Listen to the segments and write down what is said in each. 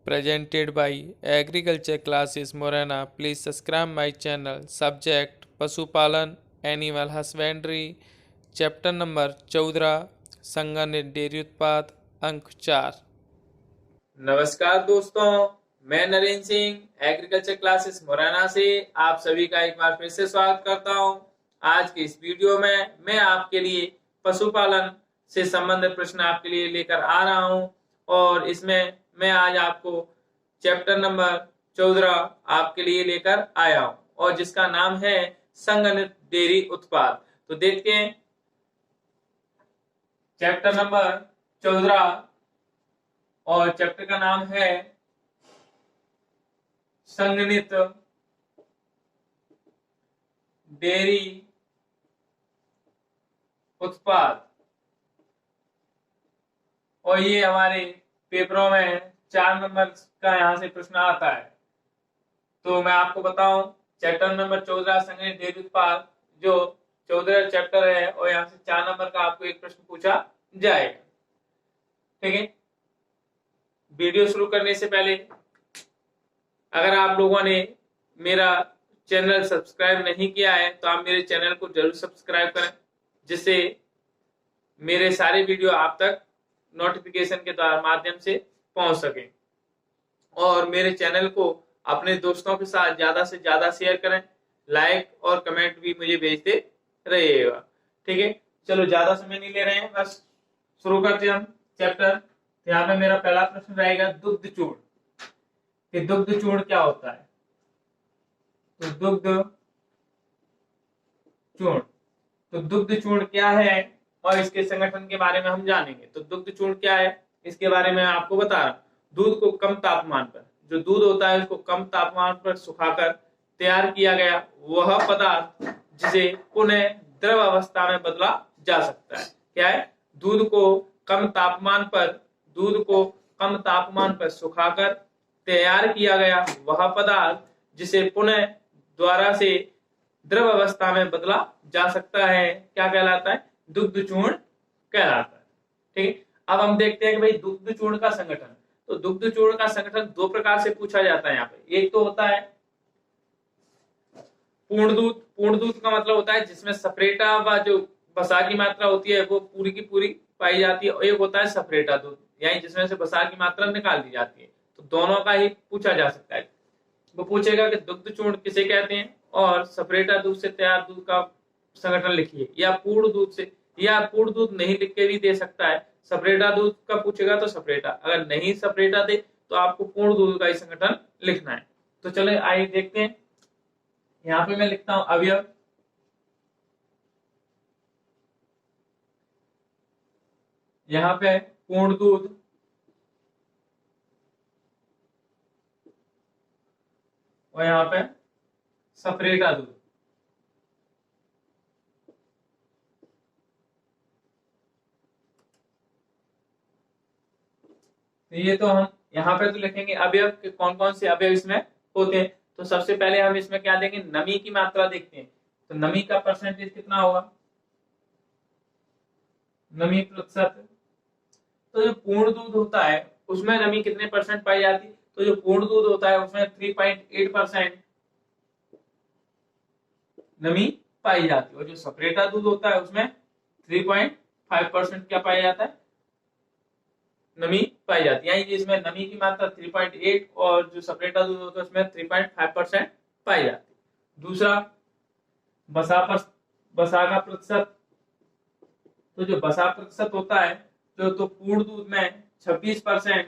presented by Agriculture Classes Morena. Please subscribe my channel. Subject पशुपालन animal husbandry chapter number 14 संगठित dairy उत्पाद अंक 4। नमस्कार दोस्तों, मैं नरेंद्र सिंह एग्रीकल्चर क्लासेस मुरैना से आप सभी का एक बार फिर से स्वागत करता हूं। आज के इस वीडियो में मैं आपके लिए पशुपालन से संबंधित प्रश्न आपके लिए लेकर आ रहा हूं और इसमें मैं आज आपको चैप्टर नंबर 14 आपके लिए लेकर आया हूं और जिसका नाम है संगठित डेयरी उत्पाद। तो देखते हैं चैप्टर नंबर 14 और चैप्टर का नाम है संगठित डेयरी उत्पाद। और ये हमारे पेपरों में 4 नंबर का यहां से प्रश्न आता है। तो मैं आपको बताऊं चैप्टर नंबर 14 संगठित डेयरी उत्पाद जो 14 चैप्टर है और यहां से 4 नंबर का आपको एक प्रश्न पूछा जाएगा। ठीक है, वीडियो शुरू करने से पहले अगर आप लोगों ने मेरा चैनल सब्सक्राइब नहीं किया है तो आप मेरे चैनल को जरूर सब्सक्राइब करें, जिससे मेरे सारे वीडियो आप तक नोटिफिकेशन के द्वारा माध्यम से पहुंच सके। और मेरे चैनल को अपने दोस्तों के साथ ज्यादा से ज्यादा शेयर करें, लाइक और कमेंट भी मुझे भेजते रहिएगा। ठीक है, चलो ज्यादा समय नहीं ले रहे हैं, बस शुरू करते हैं हम चैप्टर। यहाँ पे मेरा पहला प्रश्न रहेगा दुग्ध चूर्ण। कि दुग्ध चूर्ण क्या होता है? तो दुग्ध चूर्ण क्या है और इसके संगठन के बारे में हम जानेंगे। तो दुग्ध चूर्ण क्या है इसके बारे में आपको बता रहा हूं। दूध को कम तापमान पर, जो दूध होता है उसको कम तापमान पर सुखाकर तैयार किया गया वह पदार्थ जिसे पुनः द्रव अवस्था में बदला जा सकता है। क्या है? दूध को कम तापमान पर सुखाकर तैयार किया गया वह पदार्थ जिसे पुनः द्वारा से द्रव अवस्था में बदला जा सकता है, क्या कहलाता है? दुग्ध चूर्ण कहलाता है। ठीक है, अब हम देखते हैं कि भाई दुग्ध चूर्ण का संगठन। तो दुग्ध चूर्ण का संगठन 2 प्रकार से पूछा जाता है यहाँ पे। एक तो होता है पूर्ण दूध। पूर्ण दूध का मतलब होता है जिसमें सपरेटा व जो वसा की मात्रा होती है वो पूरी की पूरी पाई जाती है, और एक होता है सपरेटा दूध, यानी जिसमें से वसा की मात्रा निकाल दी जाती है। तो दोनों का ही पूछा जा सकता है। वो पूछेगा कि दुग्ध चूर्ण किसे कहते हैं और सपरेटा दूध से तैयार दूध का संगठन लिखिए, या पूर्ण दूध से, या पूर्ण दूध नहीं लिख के भी दे सकता है। सपरेटा दूध का पूछेगा तो सपरेटा, अगर नहीं सपरेटा दे तो आपको पूर्ण दूध का ही संगठन लिखना है। तो चले आइए देखते हैं। यहाँ पे मैं लिखता हूं अवयव। यहाँ पे पूर्ण दूध और यहाँ पे सपरेटा दूध। तो ये तो हम यहाँ पे तो लिखेंगे अवयव के कौन कौन से अवयव इसमें होते हैं। तो सबसे पहले हम इसमें क्या देंगे? नमी की मात्रा देखते हैं। तो नमी का परसेंटेज कितना होगा? नमी प्रतिशत। तो जो पूर्ण दूध होता है उसमें नमी कितने परसेंट पाई जाती है? तो जो पूर्ण दूध होता है उसमें 3.8% नमी पाई जाती है, और जो सपरेटा दूध होता है उसमें 3.5% क्या पाया जाता है? नमी पाई जाती है। यानी इसमें नमी की मात्रा 3.8 और जो सपरेटा दूध होता है उसमें 3.5% पाई जाती है। दूसरा बसा का प्रतिशत। तो जो बसा प्रतिशत होता है तो पूर्ण दूध में 26%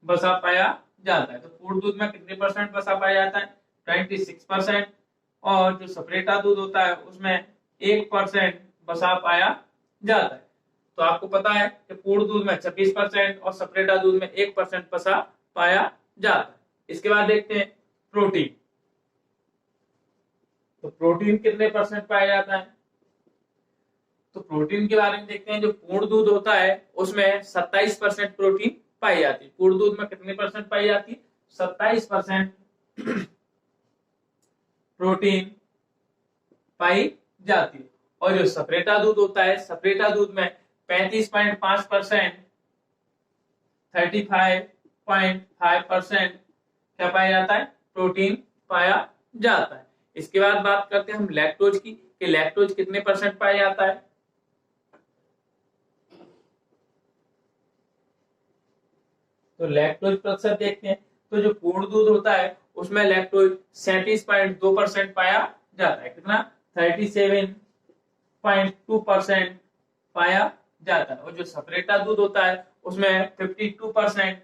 बसा पाया जाता है। तो पूर्ण दूध में कितने परसेंट बसा पाया जाता है? 26%। और जो सपरेटा दूध होता है उसमें 1% बसा पाया जाता है। तो आपको पता है कि पूर्ण दूध में 26% और सपरेटा दूध में 1% बसा पाया जाता है। इसके बाद देखते हैं प्रोटीन। तो प्रोटीन कितने परसेंट पाया जाता है? तो प्रोटीन के बारे में देखते हैं। जो पूर्ण दूध होता है उसमें 27% प्रोटीन पाई जाती है। पूर्ण दूध में कितने परसेंट पाई जाती है? 27% प्रोटीन पाई जाती है। और जो सपरेटा दूध होता है, सपरेटा दूध में 35.5%, 35 0.5% क्या पाया जाता है, प्रोटीन पाया जाता है। इसके बाद बात करते हैं हम लैक्टोज की, कि लैक्टोज कितने परसेंट पाया जाता है। तो लैक्टोज प्रतिशत देखते हैं, तो जो पूर्ण दूध होता है उसमें लैक्टोज 37.2% पाया जाता है। कितना, 37.2% पाया जाता है। और जो सेपरेटा दूध होता है उसमें 52%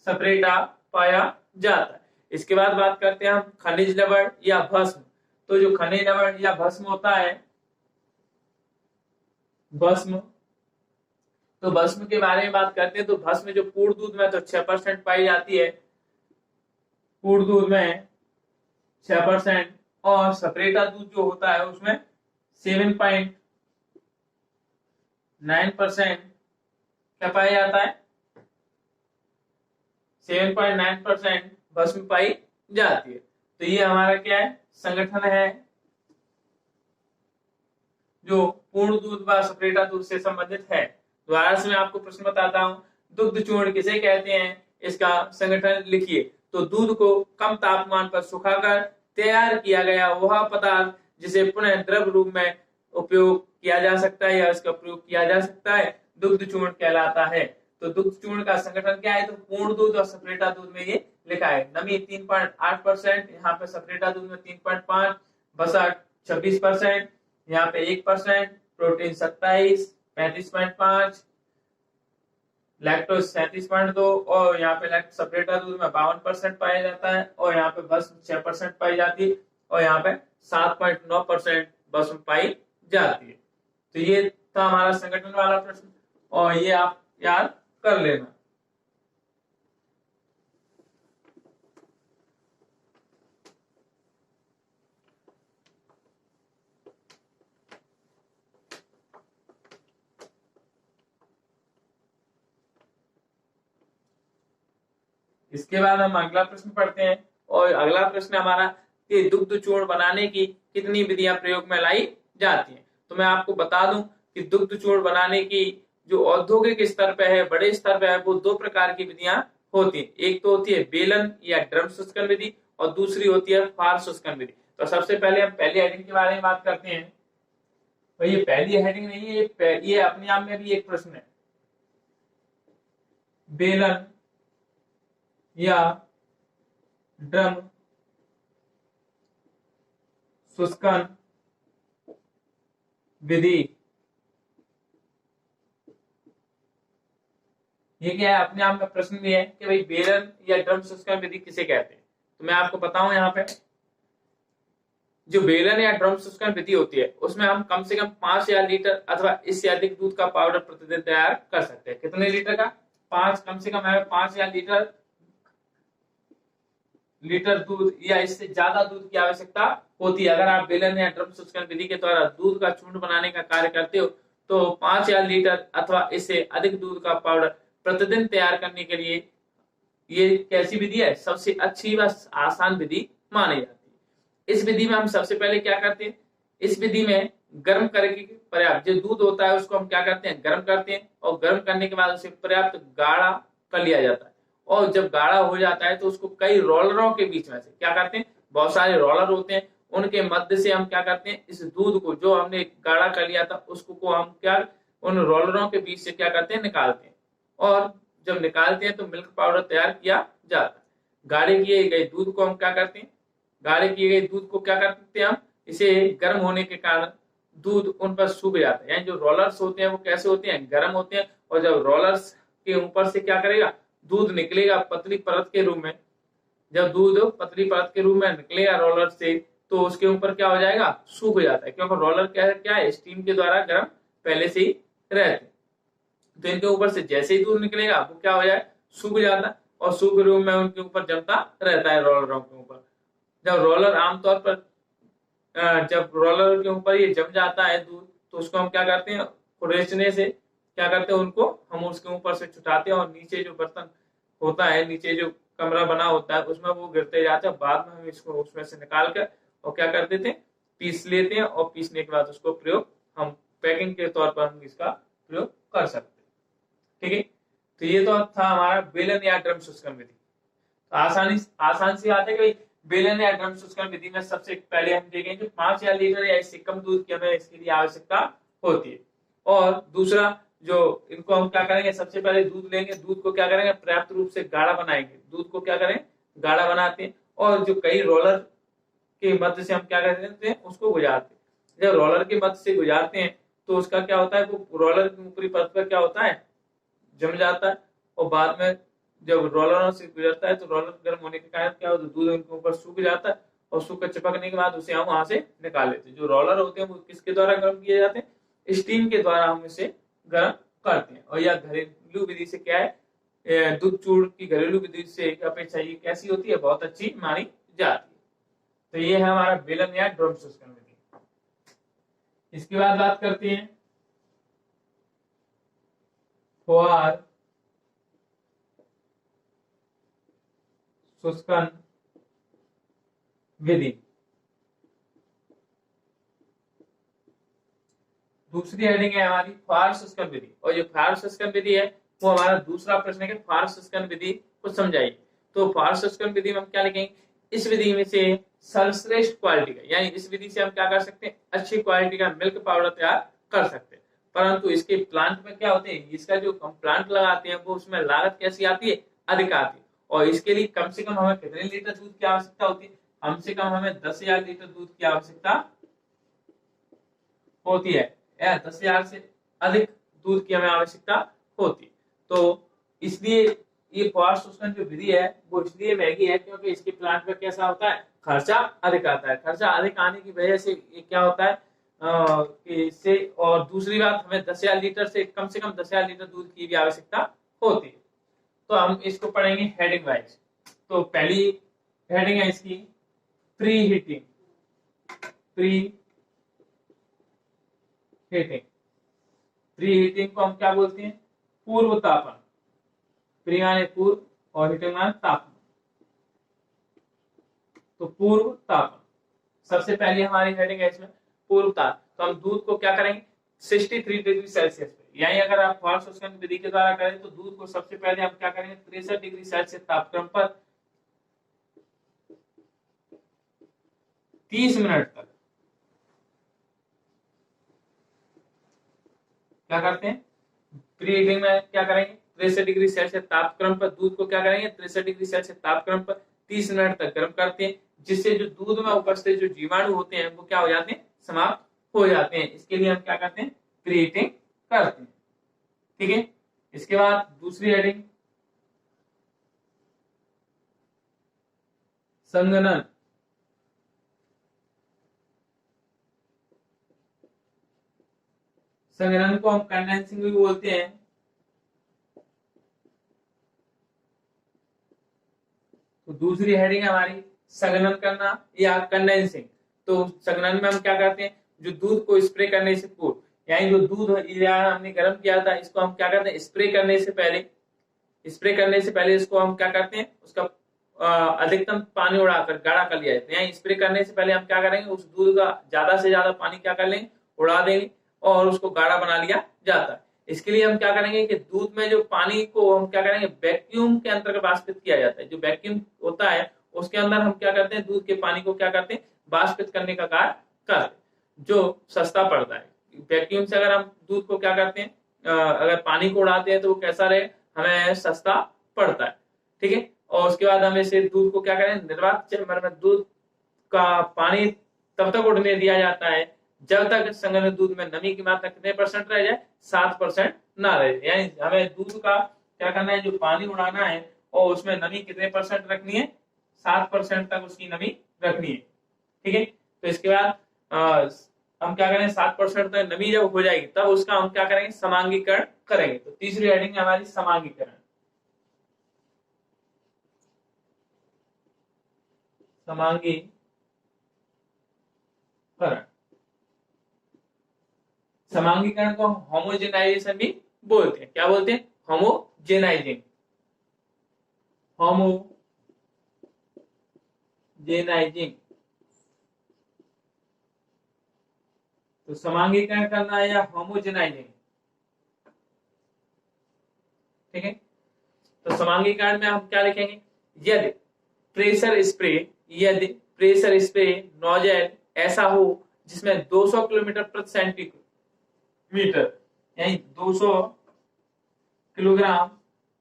सेपरेटा पाया जाता है। इसके बाद बात करते हैं हम खनिज लवण या भस्म। तो जो खनिज लवण या भस्म होता है, भस्म, तो भस्म के बारे में बात करते हैं, तो भस्म जो पूर्ण दूध में तो 6% पाई जाती है, पूर्ण दूध में 6%, और सेपरेटा दूध जो होता है उसमें 7.9% क्या पाया जाता है, 7.9% भस्म पाई जाती है। तो ये हमारा क्या है, संगठन है जो पूर्ण दूध व सेपरेटा दूध से संबंधित है। दोबारा से मैं आपको प्रश्न बताता हूं, दुग्ध चूर्ण किसे कहते हैं, इसका संगठन लिखिए। तो दूध को कम तापमान पर सुखाकर तैयार किया गया वह पदार्थ जिसे पुनः द्रव रूप में उपयोग किया जा सकता है या इसका प्रयोग किया जा सकता है, दुग्ध चूर्ण कहलाता है। तो दुग्ध चूर्ण का संगठन क्या है, तो पूर्ण दूध और सेपरेटा दूध में ये लिखा है। नमी 3.8%, यहाँ पे सेपरेटा दूध में 3.5, वसा 26%, यहाँ पे 1%, प्रोटीन 27, 35.5, लैक्टोज 37.2, और यहाँ पे सेपरेटा दूध में 52% पाया जाता है, और यहाँ पे बस 6% पाई जाती है, और यहाँ पे 7.9% बस पाई जाती है। तो ये था हमारा संगठन वाला प्रश्न, और ये आप याद कर लेना। इसके बाद हम अगला प्रश्न पढ़ते हैं, और अगला प्रश्न हमारा कि दुग्ध चूर्ण बनाने की कितनी विधियां प्रयोग में लाई जाती हैं। तो मैं आपको बता दूं कि दुग्ध चूर्ण बनाने की जो औद्योगिक स्तर पे है, बड़े स्तर पे है, वो दो प्रकार की विधियां होती है। एक तो होती है बेलन या ड्रम शुष्कन विधि, और दूसरी होती है फार शुष्कन विधि। तो सबसे पहले हम पहली हेडिंग के बारे में बात करते हैं। तो ये पहली हेडिंग नहीं है, ये अपने आप में भी एक प्रश्न है। बेलन या ड्रम शुष्कन विधि, ये क्या है, अपने आप में प्रश्न भी है कि भाई बेलन या ड्रम शुष्कन विधि किसे कहते हैं। तो मैं आपको बताऊं, यहाँ पे जो बेलन या ड्रम शुष्कन विधि होती है उसमें हम कम से कम 5,000 लीटर अथवा इससे अधिक दूध का पाउडर प्रतिदिन तैयार कर सकते हैं। कितने लीटर का, कम से कम हमें 5,000 लीटर दूध या इससे ज्यादा दूध की आवश्यकता होती है। अगर आप बेलन या ड्रम शुष्कन विधि के द्वारा दूध का चूर्ण बनाने का कार्य करते हो तो 5,000 लीटर अथवा इससे अधिक दूध का पाउडर प्रतिदिन तैयार करने के लिए ये कैसी विधि है, सबसे अच्छी व आसान विधि मानी जाती है। इस विधि में हम सबसे पहले क्या करते हैं, इस विधि में गर्म करके पर्याप्त जो दूध होता है उसको हम क्या करते हैं, गर्म करते हैं, और गर्म करने के बाद उसे पर्याप्त गाढ़ा कर लिया जाता है। और जब गाढ़ा हो जाता है तो उसको कई रोलरों के बीच में से क्या करते हैं, बहुत सारे रोलर होते हैं, उनके मध्य से हम क्या करते हैं, इस दूध को जो हमने गाढ़ा कर लिया था उसको को हम क्या उन रोलरों के बीच से क्या करते हैं, निकालते हैं। और जब निकालते हैं तो मिल्क पाउडर तैयार किया जाता है। गाढ़े किए गए दूध को हम क्या करते हैं, गाढ़े किए गए दूध को क्या करते हैं हम, इसे गर्म होने के कारण दूध उन पर सूख जाता है। यानी जो रोलर्स होते हैं वो कैसे होते हैं, गर्म होते हैं, और जब रोलर्स के ऊपर से क्या करेगा, दूध निकलेगा पतली परत के रूप में। जब दूध पतली परत के रूप में निकलेगा रोलर से तो उसके ऊपर क्या हो जाएगा, सूख जाता है, क्योंकि रोलर क्या है, स्टीम के द्वारा गर्म पहले से ही रहते हैं। तो इनके ऊपर से जैसे ही दूध निकलेगा वो क्या हो जाए, सूख जाता है, और सूख रूप में उनके ऊपर जमता रहता है रोलरों के ऊपर। जब रोलर आमतौर पर जब रोलर के ऊपर ये जम जाता है दूध तो उसको हम क्या करते हैं, खुरेचने से क्या करते हैं, उनको हम उसके ऊपर से छुटाते हैं, और नीचे जो बर्तन होता है, नीचे जो कमरा बना होता है उसमें वो गिरते जाते हैं। बाद में हम इसको उसमें से निकाल कर और क्या कर देते हैं, पीस लेते हैं, और पीसने के बाद उसको प्रयोग हम पैकिंग के तौर पर हम इसका प्रयोग कर सकते हैं। ठीक है। तो ये तो था हमारा बेलन या ड्रम शुष्कन विधि। तो आसान सी बात है कि भाई बेलन या ड्रम शुष्कन विधि में सबसे पहले हम देखेंगे कि 5 लीटर या इससे कम दूध की हमें इसके लिए आवश्यकता होती है। और दूसरा, जो इनको हम क्या करेंगे, सबसे पहले दूध लेंगे, दूध को क्या करेंगे, पर्याप्त रूप से गाढ़ा बनाएंगे, दूध को क्या करें, गाढ़ा बनाते हैं। और जो कई रोलर के मध्य से हम क्या करते हैं, उसको गुजारते हैं। जब रोलर के मध्य से गुजारते हैं तो उसका क्या होता है, वो रोलर की ऊपरी परत पर क्या होता है, जम जाता है। और बाद में जब रोलरों से गुजरता है तो रोलर गर्म होने के कारण क्या होता है, दूध उनके ऊपर सूख जाता है और सूख कर चिपकने के बाद उसे हम वहां से निकाल लेते हैं। जो रोलर होते हैं वो किसके द्वारा गर्म किए जाते हैं, स्टीम के द्वारा हम इसे गर्म करते हैं। और यह घरेलू विधि से क्या है, दूध चूड़ की घरेलू विधि से अपेक्षा ये कैसी होती है, बहुत अच्छी मानी जाती है। तो ये है हमारा बेलन या ड्रम शुष्कन विधि। इसके बाद बात करते हैं फुहार शुष्कन विधि। दूसरी हेडिंग है हमारी फुहार शुष्कन विधि। और जो फुहार शुष्कन विधि है वो हमारा दूसरा प्रश्न है कि फुहार शुष्कन विधि को समझाइए। तो फुहार शुष्कन विधि में हम क्या लिखेंगे, इस विधि में से सर्वश्रेष्ठ क्वालिटी का, यानी इस विधि से हम क्या कर सकते हैं, अच्छी क्वालिटी का मिल्क पाउडर तैयार कर सकते हैं। परंतु इसके प्लांट में क्या होते हैं, इसका जो हम प्लांट लगाते हैं वो उसमें लागत कैसी आती है, अधिक आती है। और इसके लिए कम से कम हमें कितने लीटर दूध की आवश्यकता होती है, कम से कम हमें 10,000 लीटर दूध की आवश्यकता होती है, या 10,000 से अधिक दूध की हमें आवश्यकता होती है। तो इसलिए ये फुहार शुष्कन जो विधि है वो इसलिए महंगी है क्योंकि इसके प्लांट में कैसा होता है, खर्चा अधिक आता है। खर्चा अधिक आने की वजह से ये क्या होता है कि इससे, और दूसरी बात, हमें 10,000 लीटर से कम 10,000 लीटर दूध की भी आवश्यकता होती है। तो हम इसको पढ़ेंगे हेडिंग वाइज। तो पहली हेडिंग है इसकी pre heating. Pre heating, pre heating को हम क्या बोलते हैं, पूर्व तापन। प्री माने पूर्व और हीटिंग माने तापन। तो पूर्व तापन सबसे पहले हमारी हेडिंग है इसमें पूर्व ताप। तो हम दूध को क्या करेंगे, 63 डिग्री सेल्सियस पे, यानी अगर आप फुहार शुष्कन विधि के द्वारा करें तो दूध को सबसे पहले हम क्या करेंगे, 63 डिग्री सेल्सियस तापक्रम पर 30 मिनट तक क्या करते हैं, प्री हीटिंग में क्या करेंगे, 63 डिग्री सेल्सियस तापक्रम पर दूध को क्या करेंगे, 63 डिग्री सेल्सियस तापक्रम पर 30 मिनट तक गर्म करते हैं, जिससे जो दूध में उपस्थित जो जीवाणु होते हैं वो क्या हो जाते हैं, समाप्त हो जाते हैं। इसके लिए हम क्या करते हैं, प्री हीटिंग करते हैं। ठीक है। इसके बाद दूसरी हेडिंग संघनन। संघनन को हम कंडेंसिंग भी बोलते हैं। तो दूसरी हेडिंग है हमारी संघनन करना या कंडेंसिंग। तो संघनन में हम क्या करते हैं, जो दूध को स्प्रे करने से पूर्व, यानी जो दूध हमने गर्म किया था इसको हम क्या करते हैं, स्प्रे करने से पहले इसको हम क्या करते हैं, उसका अधिकतम पानी उड़ाकर गाढ़ा कर लिया जाता है। यानी स्प्रे करने से पहले हम क्या करेंगे, उस दूध का ज्यादा से ज्यादा पानी क्या कर लेंगे, उड़ा देंगे और उसको गाढ़ा बना लिया जाता है। इसके लिए हम क्या करेंगे कि दूध में जो पानी को हम क्या करेंगे, वैक्यूम के अंतर्गत वाष्पित किया जाता है। जो वैक्यूम होता है उसके अंदर हम क्या करते हैं, दूध के पानी को क्या करते हैं, वाष्पित करने का कार्य करते हैं, जो सस्ता पड़ता है। वैक्यूम से अगर हम दूध को क्या करते हैं, अगर पानी को उड़ाते हैं तो वो कैसा रहे, हमें सस्ता पड़ता है। ठीक है। और उसके बाद हमें से दूध को क्या करें, निर्वात चैम्बर में दूध का पानी तब तक उड़ने दिया जाता है जब तक संघनित दूध में नमी की मात्रा कितने % रह जाए, 7% ना रहे। यानी हमें दूध का क्या करना है, जो पानी उड़ाना है और उसमें नमी कितने % रखनी है, 7% तक उसकी नमी रखनी है। ठीक है। तो इसके बाद हम क्या करें, 7% तक नमी जब हो जाएगी तब उसका हम क्या करेंगे, समांगीकरण करेंगे। तो तीसरी हेडिंग है हमारी समांगीकरण। समांगीकरण, समांगीकरण को होमोजेनाइजेशन भी बोलते हैं। क्या बोलते हैं, होमोजेनाइजिंग। होमोजेनाइजिंग। तो समांगीकरण करना है या होमोजेनाइजिंग, ठीक है। तो समांगीकरण में हम क्या लिखेंगे, यदि प्रेशर स्प्रे नोजल ऐसा हो जिसमें 200 किलोमीटर प्रति सेंटीमीटर यानी 200 किलोग्राम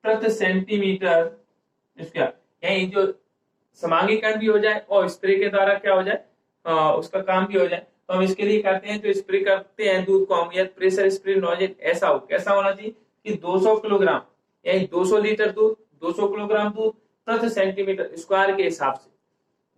प्रति सेंटीमीटर इसका यानी जो समांगीकरण भी हो जाए और स्प्रे के द्वारा क्या हो जाए, उसका काम भी हो जाए। तो हम इसके लिए करते हैं, जो स्प्रे करते हैं दूध को हम, या प्रेशर स्प्रे नोजल ऐसा हो, कैसा होना चाहिए कि 200 किलोग्राम यानी 200 लीटर दूध, 200 किलोग्राम दूध प्रति सेंटीमीटर स्क्वायर के हिसाब से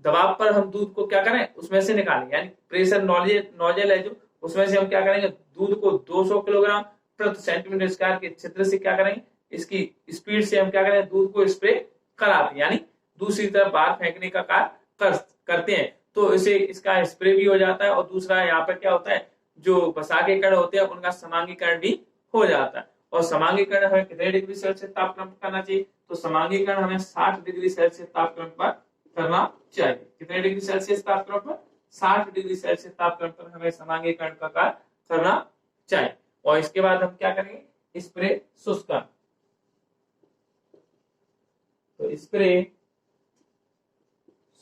दबाव पर हम दूध को क्या करें, उसमें से निकालें। यानी प्रेशर नोजल है जो, उसमें से हम क्या करेंगे, दूध को 200 किलोग्राम प्रति सेंटीमीटर स्क्वायर के छिद्र से क्या करेंगे, इसकी स्पीड से हम क्या करें, दूध को स्प्रे कराते हैं, यानी दूसरी तरफ बाहर फेंकने का कार्य करते हैं। तो इसे इसका स्प्रे भी हो जाता है, और दूसरा यहाँ पर क्या होता है, जो बसा के कण होते हैं उनका समांगीकरण भी हो जाता है। और समांगीकरण हमें कितने डिग्री सेल्सियस तापक्रम पर करना चाहिए, तो समांगीकरण हमें 60 डिग्री सेल्सियस तापक्रम पर करना चाहिए। कितने डिग्री सेल्सियस तापक्रम पर, 60 डिग्री सेल्सियस तापक्रम पर हमें समांगीकरण का कार्य करना चाहिए। और इसके बाद हम क्या करेंगे, स्प्रे शुष्कन। तो स्प्रे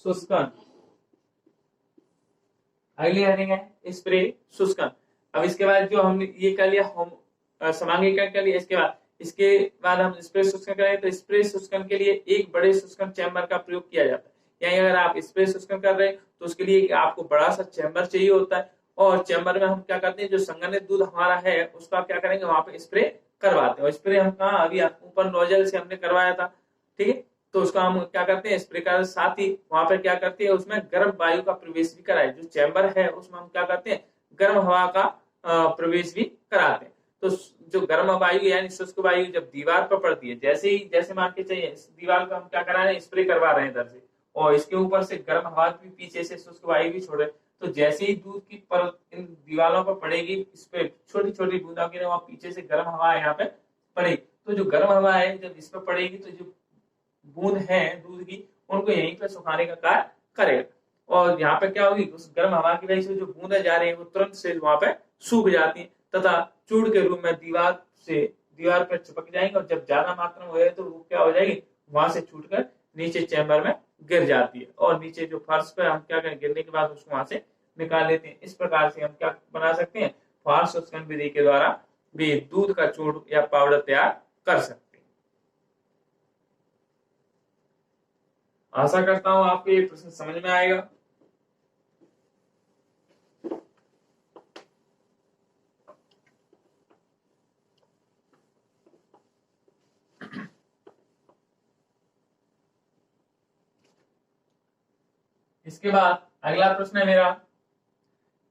शुष्कन, अगली हेडिंग है स्प्रे शुष्कन। अब इसके बाद जो हमने ये कर लिया, हम समांगीकरण कर लिया, इसके बाद हम स्प्रे शुष्कन करेंगे। तो स्प्रे शुष्कन के लिए एक बड़े शुष्कन चैम्बर का प्रयोग किया जाता है। यानी अगर आप स्प्रे शुष्कन कर रहे हैं तो उसके लिए आपको बड़ा सा चैम्बर चाहिए होता है, और चैम्बर में हम क्या करते हैं, जो संघनित दूध हमारा है उसका क्या करेंगे, वहां पे स्प्रे करवाते हैं। और स्प्रे हम कहा, अभी ऊपर नोजल से हमने करवाया था, ठीक है। तो उसका हम क्या करते हैं, स्प्रे का साथ ही वहां पर क्या करते हैं, उसमें गर्म वायु का प्रवेश भी कराए। जो चैम्बर है उसमें हम क्या करते हैं, गर्म हवा का प्रवेश भी कराते हैं। तो जो गर्म वायु यानी शुष्क वायु जब दीवार पर पड़ती है, जैसे मान के चाहिए इस दीवार को हम क्या करा रहे हैं, स्प्रे करवा रहे हैं इधर से, और इसके ऊपर से गर्म हवा भी पीछे से शुष्क वायु भी छोड़ रहे, तो जैसे ही दूध की परत इन दीवारों पर पड़ेगी, इस पे छोटी छोटी बूंदा गिरे, वहां पीछे से गर्म हवा यहाँ पे पड़ेगी। तो जो गर्म हवा है जब इस पर पड़ेगी तो जो बूंद है दूध की, उनको यहीं पे सुखाने का कार्य करेगा। और यहाँ पे क्या होगी, उस गर्म हवा की वजह से जो बूंदें जा रही है वो तुरंत से वहां पे सूख जाती है, तथा चूड़ के रूप में दीवार पर चिपक जाएंगे। और जब ज्यादा मात्रा में हो तो वो क्या हो जाएगी, वहां से छूटकर नीचे चैम्बर में गिर जाती है, और नीचे जो फर्श पे हम क्या करें, गिरने के बाद उसको वहां से निकाल लेते हैं। इस प्रकार से हम क्या बना सकते हैं, फार शुष्कन विधि के द्वारा भी दूध का चूड़ या पाउडर तैयार कर सकते हैं। आशा करता हूं आपको ये प्रश्न समझ में आएगा। इसके बाद अगला प्रश्न है मेरा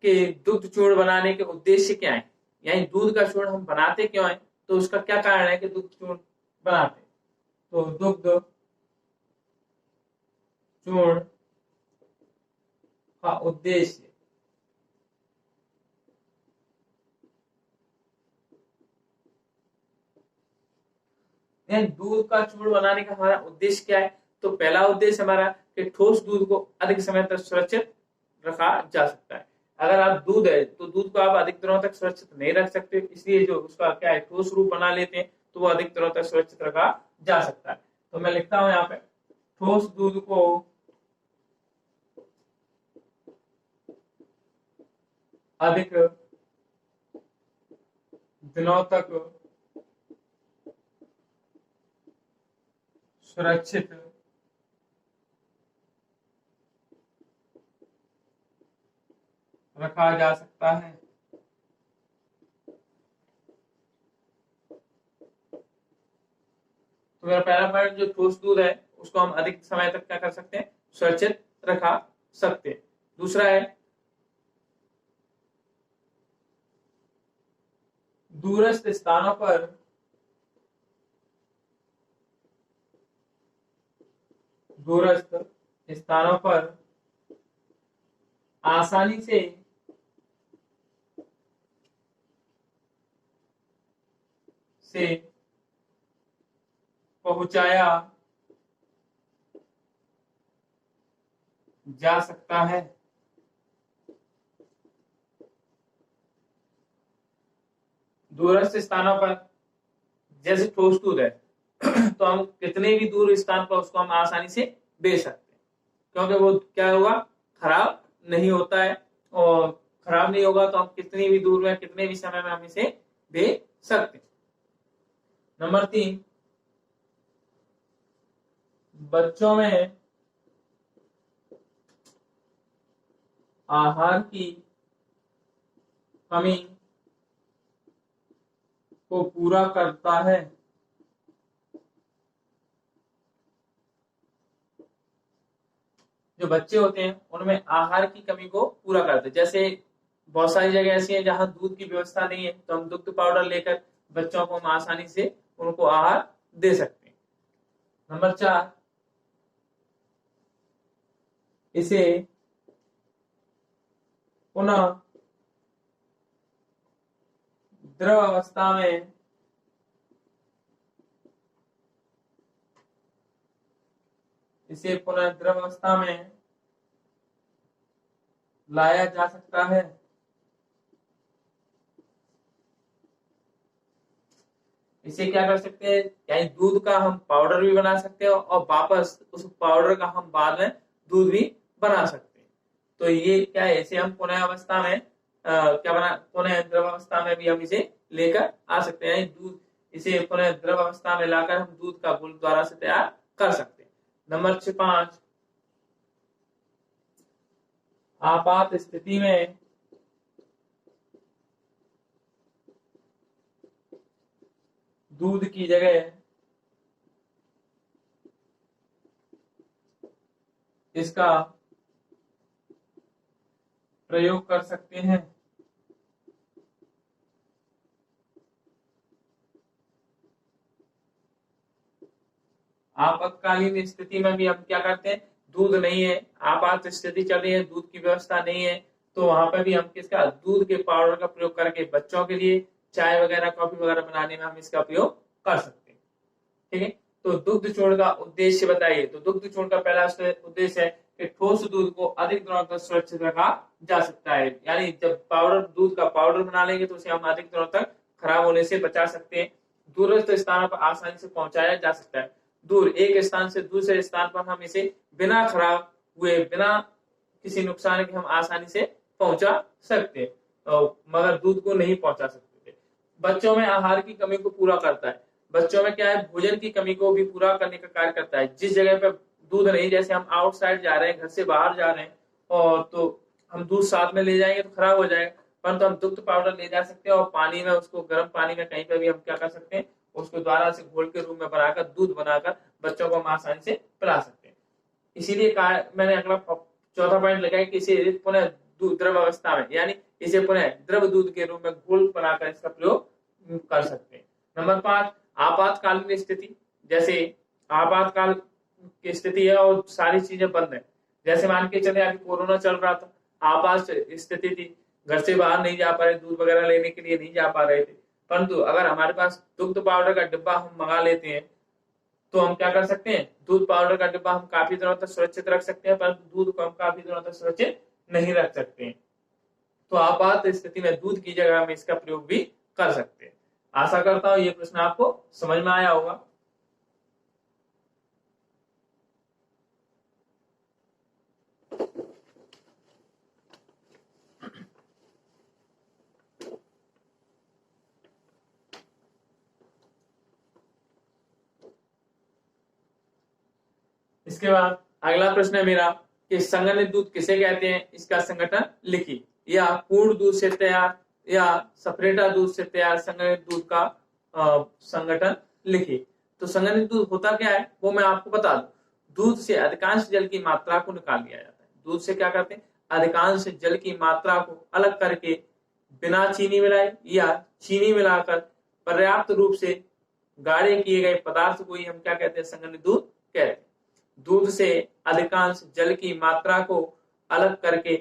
कि दुग्ध चूर्ण बनाने के उद्देश्य क्या है, यानी दूध का चूर्ण हम बनाते क्यों है, तो उसका क्या कारण है कि दुग्ध चूर्ण बनाते। तो दुग्ध चूर्ण का उद्देश्य, दूध का चूर्ण बनाने का हमारा उद्देश्य क्या है, तो पहला उद्देश्य हमारा कि ठोस दूध को अधिक समय तक सुरक्षित रखा जा सकता है। अगर आप दूध है तो दूध को आप अधिक दिनों तक सुरक्षित नहीं रख सकते, इसलिए जो उसका क्या है, ठोस रूप बना लेते हैं तो वो अधिक दिनों तक सुरक्षित रखा जा सकता है। तो मैं लिखता हूं यहाँ पे, ठोस दूध को अधिक दिनों तक सुरक्षित रखा जा सकता है। तो मेरा पहला पॉइंट, जो ठोस दूध है उसको हम अधिक समय तक क्या कर सकते हैं, सुरक्षित रखा सकते हैं। दूसरा है दूरस्थ स्थानों पर आसानी से पहुंचाया जा सकता है। दूरस्थ स्थानों पर जैसे ठोस दूध है तो हम कितने भी दूर स्थान पर उसको हम आसानी से बेच सकते हैं, क्योंकि वो क्या होगा, खराब नहीं होता है, और खराब नहीं होगा तो हम कितनी भी दूर में कितने भी समय में हम इसे बेच सकते हैं। नंबर 3, बच्चों में आहार की कमी को पूरा करता है। जो बच्चे होते हैं उनमें आहार की कमी को पूरा करते हैं। जैसे बहुत सारी जगह ऐसी है जहां दूध की व्यवस्था नहीं है, तो हम दुग्ध पाउडर लेकर बच्चों को हम आसानी से उनको आहार दे सकते हैं। नंबर 4, इसे पुनः द्रव अवस्था में लाया जा सकता है। इसे क्या कर सकते हैं, यानी दूध का हम पाउडर भी बना सकते हैं और वापस उस पाउडर का हम बाद में दूध भी बना सकते हैं। तो ये क्या है, इसे हम पुनः अवस्था में क्या बना, पुनः द्रव अवस्था में भी हम इसे लेकर आ सकते हैं। दूध, इसे पुनः द्रव अवस्था में लाकर हम दूध का घोल द्वारा से तैयार कर सकते हैं। नंबर 5, आपात स्थिति में दूध की जगह इसका प्रयोग कर सकते हैं। आपातकालीन स्थिति में भी हम क्या करते हैं, दूध नहीं है, आपात स्थिति चल रही है, दूध की व्यवस्था नहीं है, तो वहां पर भी हम किसका, दूध के पाउडर का प्रयोग करके बच्चों के लिए चाय वगैरह कॉफी वगैरह बनाने में हम इसका प्रयोग कर सकते हैं। ठीक है, तो दुग्ध चूर्ण का उद्देश्य बताइए। तो दुग्ध चूर्ण का पहला उद्देश्य है कि ठोस दूध को अधिक दिनों तक सुरक्षित रखा जा सकता है। यानी जब पाउडर, दूध का पाउडर बना लेंगे तो उसे हम अधिक दिनों तक खराब होने से बचा सकते हैं। दूरस्थ स्थानों पर आसानी से पहुंचाया जा सकता है। दूर एक स्थान से दूसरे स्थान पर हम इसे बिना खराब हुए, बिना किसी नुकसान के हम आसानी से पहुंचा सकते हैं, मगर दूध को नहीं पहुंचा सकते थे। बच्चों में आहार की कमी को पूरा करता है। बच्चों में क्या है, भोजन की कमी को भी पूरा करने का कार्य करता है। जिस जगह पे दूध नहीं, जैसे हम आउटसाइड जा रहे हैं, घर से बाहर जा रहे हैं, और तो हम दूध साथ में ले जाएंगे तो खराब हो जाएगा, परंतु हम दुग्ध पाउडर ले जा सकते हैं और पानी में उसको, गर्म पानी में कहीं पे भी हम क्या कर सकते हैं, उसको द्वारा से घोल के रूम में बनाकर दूध बनाकर बच्चों को हम आसानी से पिला सकते हैं। इसीलिए मैंने अगला चौथा पॉइंट लगाया कि इसे पुनः द्रव अवस्था में, यानी इसे पुनः द्रव दूध के रूप में घोल बनाकर इसका प्रयोग कर सकते हैं। नंबर 5, आपातकालीन स्थिति। जैसे आपातकाल की स्थिति है और सारी चीजें बंद है, जैसे मान के चले अभी कोरोना चल रहा था, आपात स्थिति थी, घर से बाहर नहीं जा पा रहे, दूध वगैरह लेने के लिए नहीं जा पा रहे थे, परंतु अगर हमारे पास दुग्ध पाउडर का डिब्बा हम मंगा लेते हैं तो हम क्या कर सकते हैं, दूध पाउडर का डिब्बा हम काफी दिनों तक सुरक्षित रख सकते हैं, परंतु दूध को हम काफी दिनों तक सुरक्षित नहीं रख सकते हैं। तो आपात स्थिति में दूध की जगह हम इसका प्रयोग भी कर सकते हैं। आशा करता हूं ये प्रश्न आपको समझ में आया होगा। इसके बाद अगला प्रश्न है मेरा कि संघनित दूध किसे कहते हैं, इसका संगठन लिखिए। या पूर्ण दूध से तैयार या सपरेटा दूध से तैयार संघनित दूध का संगठन लिखिए। तो संघनित दूध होता क्या है वो मैं आपको बता दूं। दूध से अधिकांश जल की मात्रा को निकाल लिया जाता है। दूध से क्या करते हैं, अधिकांश जल की मात्रा को अलग करके बिना चीनी मिलाए या चीनी मिलाकर पर्याप्त रूप से गाढ़े किए गए पदार्थ को ही हम क्या कहते हैं, संघनित दूध कहते हैं। दूध से अधिकांश जल की मात्रा को अलग करके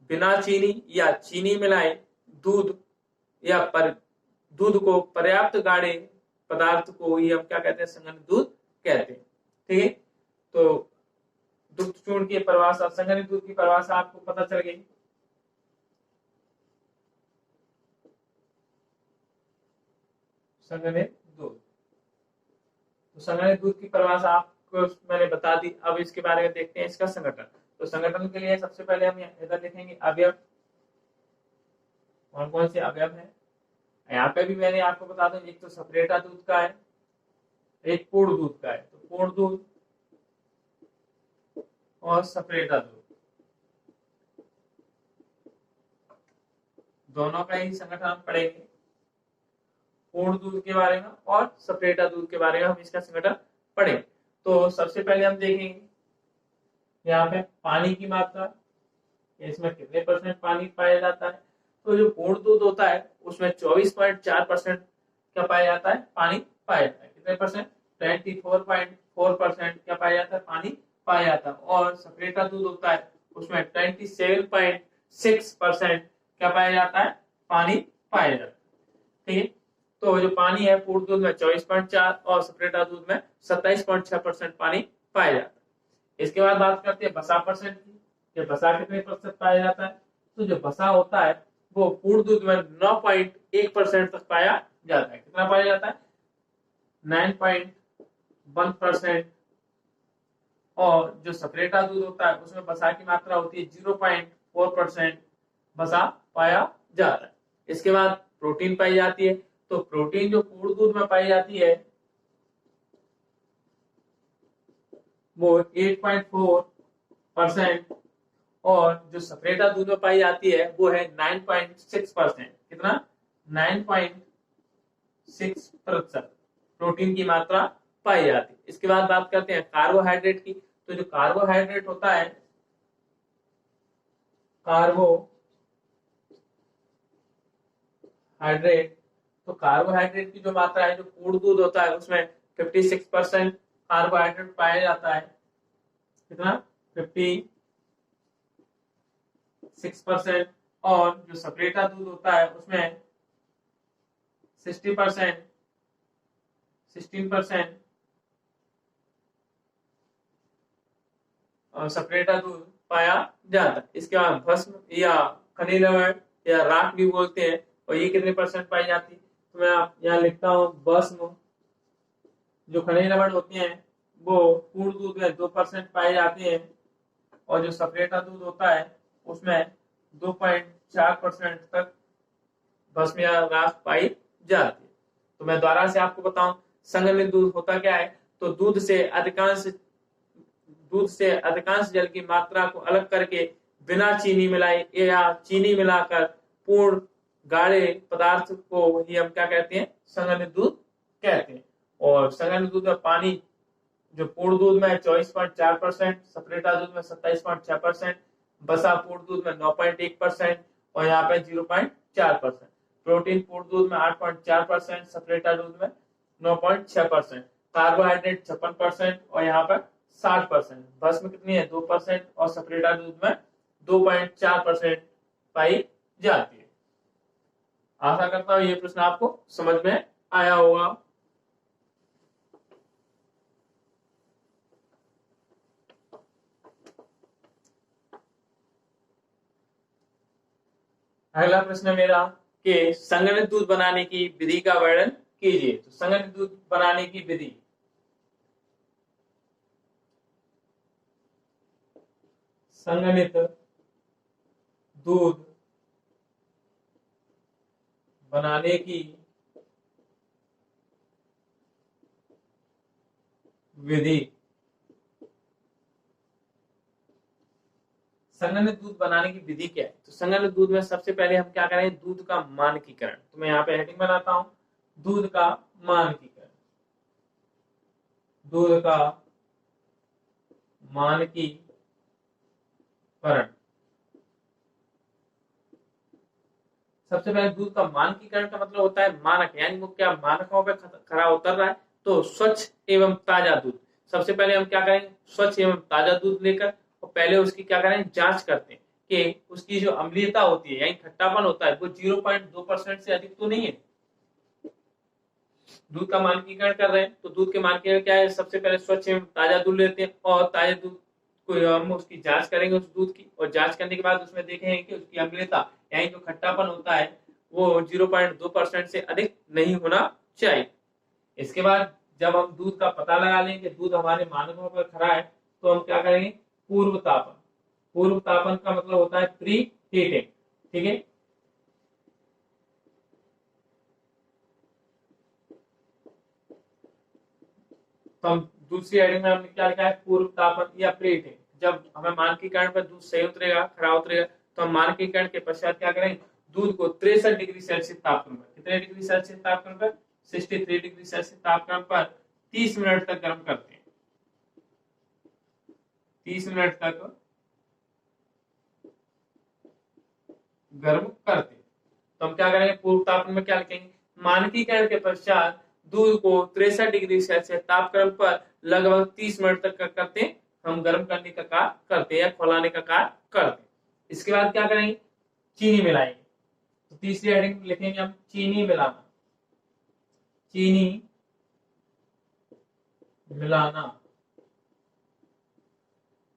बिना चीनी या चीनी मिलाए दूध या दूध को पर्याप्त गाढ़े पदार्थ को ही हम क्या कहते हैं, संघनित दूध कहते हैं। ठीक है, तो दुग्ध चूर्ण की परिभाषा, संघनित दूध की परिभाषा आपको पता चल गई। संघनित दूध तो संगठित दूध की परिभाषा आपको मैंने बता दी। अब इसके बारे में देखते हैं इसका संगठन। तो संगठन के लिए सबसे पहले हम इधर लिखेंगे अवयव। कौन कौन से अवयव है यहाँ पे भी मैंने आपको बता दूं, एक तो सपरेटा दूध का है, एक पूर्ण दूध का है। तो पूर्ण दूध और सपरेटा दूध दोनों का ही संगठन हम पढ़ेंगे। पूर्ण दूध के बारे में और सपरेटा दूध के बारे में हम इसका संगठन पढ़ेंगे। तो सबसे पहले हम देखेंगे यहाँ पे पानी की मात्रा, इसमें कितने परसेंट पानी पाया जाता है। तो जो पूर्ण दूध होता है उसमें 24.4% क्या पाया जाता है, पानी पाया जाता है। कितने परसेंट, 24.4% क्या पाया जाता है, पानी पाया जाता है। और सपरेटा दूध होता है उसमें 27.6% क्या पाया जाता है, पानी पाया जाता है। ठीक है, तो जो पानी है पूर्ण दूध में 24.4 और सपरेटा दूध में 27.6% पानी पाया जाता है। इसके बाद बात करते हैं बसा परसेंट की। ये बसा कितने प्रतिशत पाया जाता है। तो जो बसा होता है वो पूर्ण दूध में 9.1% तक पाया जाता है। कितना पाया जाता है, 9.1%। और जो सपरेटा दूध होता है उसमें बसा की मात्रा होती है 0.4% बसा पाया जाता है। इसके बाद प्रोटीन पाई जाती है। तो प्रोटीन जो पूर्ण दूध में पाई जाती है वो 8.4% और जो सपरेटा दूध में पाई जाती है वो है 9.6%। कितना, 9.6% प्रोटीन की मात्रा पाई जाती है। इसके बाद बात करते हैं कार्बोहाइड्रेट की। तो जो कार्बोहाइड्रेट होता है, कार्बोहाइड्रेट, तो कार्बोहाइड्रेट की जो मात्रा है जो पूर्ण दूध होता है उसमें 56% कार्बोहाइड्रेट पाया जाता है। कितना, 56%। और जो सपरेटा दूध होता है उसमें 16% सपरेटा दूध पाया जाता है। इसके बाद भस्म या खनिज लवण या राख भी बोलते हैं, और ये कितने परसेंट पाई जाती है। तो मैं आप यहाँ लिखता हूँ भस्म, जो खनिज लवण होते हैं वो पूर्ण दूध में 2% पाए जाते हैं। और जो सपरेटा दूध होता है उसमें 2.4% तक भस्म या राख पाई जाती है। तो मैं दोबारा से आपको बताऊं संघनित दूध होता क्या है। तो दूध से अधिकांश जल की मात्रा को अलग करके बिना चीनी मिलाए या चीनी मिलाकर पूर्ण गाढ़े पदार्थ को ही हम क्या कहते हैं, संघनित दूध कहते हैं। और संघनित दूध में पानी जो पूर्ण दूध में 24.4%, सपरेटा दूध में 27.6%, बसा पूर्ण दूध में 9.1% और यहाँ पे 0.4%। प्रोटीन पूर्ण दूध में 8.4%, सपरेटा दूध में 9.6%। कार्बोहाइड्रेट 56% और यहाँ पर 60%। भस्म कितनी है, 2% और सपरेटा दूध में 2.4% पाई जाती है। आशा करता हूँ ये प्रश्न आपको समझ में आया होगा। अगला प्रश्न मेरा कि संघनित दूध बनाने की विधि का वर्णन कीजिए। तो संघनित दूध बनाने की विधि, संघनित दूध बनाने की विधि। संघनित दूध बनाने की विधि क्या है। तो संघनित दूध में सबसे पहले हम क्या करें, दूध का मानकीकरण। तो मैं यहाँ पे हेडिंग बनाता हूं, दूध का मानकीकरण। दूध का मानकीकरण, सबसे पहले दूध का मानकीकरण का मतलब होता है मानक, यानी वो क्या मानकों पे खरा उतर रहा है। तो स्वच्छ एवं ताजा दूध, सबसे पहले हम क्या करेंगे, स्वच्छ एवं ताजा दूध लेकर और पहले उसकी क्या करें, जांच करते हैं कि उसकी जो अम्लीयता होती है यानी खट्टापन होता है वो 0.2% से अधिक तो नहीं है। दूध का मानकीकरण कर रहे हैं तो दूध के मानकीकरण क्या है, सबसे पहले स्वच्छ एवं ताजा दूध लेते हैं और ताजा दूध को हम उसकी जांच करेंगे उस दूध की, और जांच करने के बाद उसमें देखेंगे कि उसकी अम्लता यानी जो खट्टापन होता है वो 0.2% से अधिक नहीं होना चाहिए। इसके बाद जब हम दूध का पता लगा लेंगे दूध हमारे मानकों पर खरा है तो हम क्या करेंगे, पूर्व तापन। पूर्व तापन का मतलब होता है प्री हीटिंग, ठीक है। तो हम दूसरी हेडिंग में हमने क्या लिखा है, पूर्व तापन या प्री हीटिंग। जब हमें मानकीकरण पर दूध सही उतरेगा, खरा उतरेगा, तो हम मानकीकरण के पश्चात क्या करेंगे, दूध को 63 डिग्री सेल्सियस तापक्रम पर, कितने डिग्री सेल्सियस तापक्रम पर, 63 डिग्री सेल्सियस तापक्रम पर 30 मिनट तक गर्म करते हैं। 30 मिनट तक गर्म करते हैं। तो हम क्या करेंगे, पूर्व तापन में क्या लिखेंगे, मानकीकरण के पश्चात दूध को 63 डिग्री सेल्सियस तापक्रम पर लगभग 30 मिनट तक क्या करते हैं, हम गर्म करने का कार्य करते हैं या खौलाने का कार्य करते हैं। इसके बाद क्या करेंगे, चीनी मिलाएंगे। तो तीसरी हेडिंग लिखेंगे हम चीनी मिलाना। चीनी मिलाना,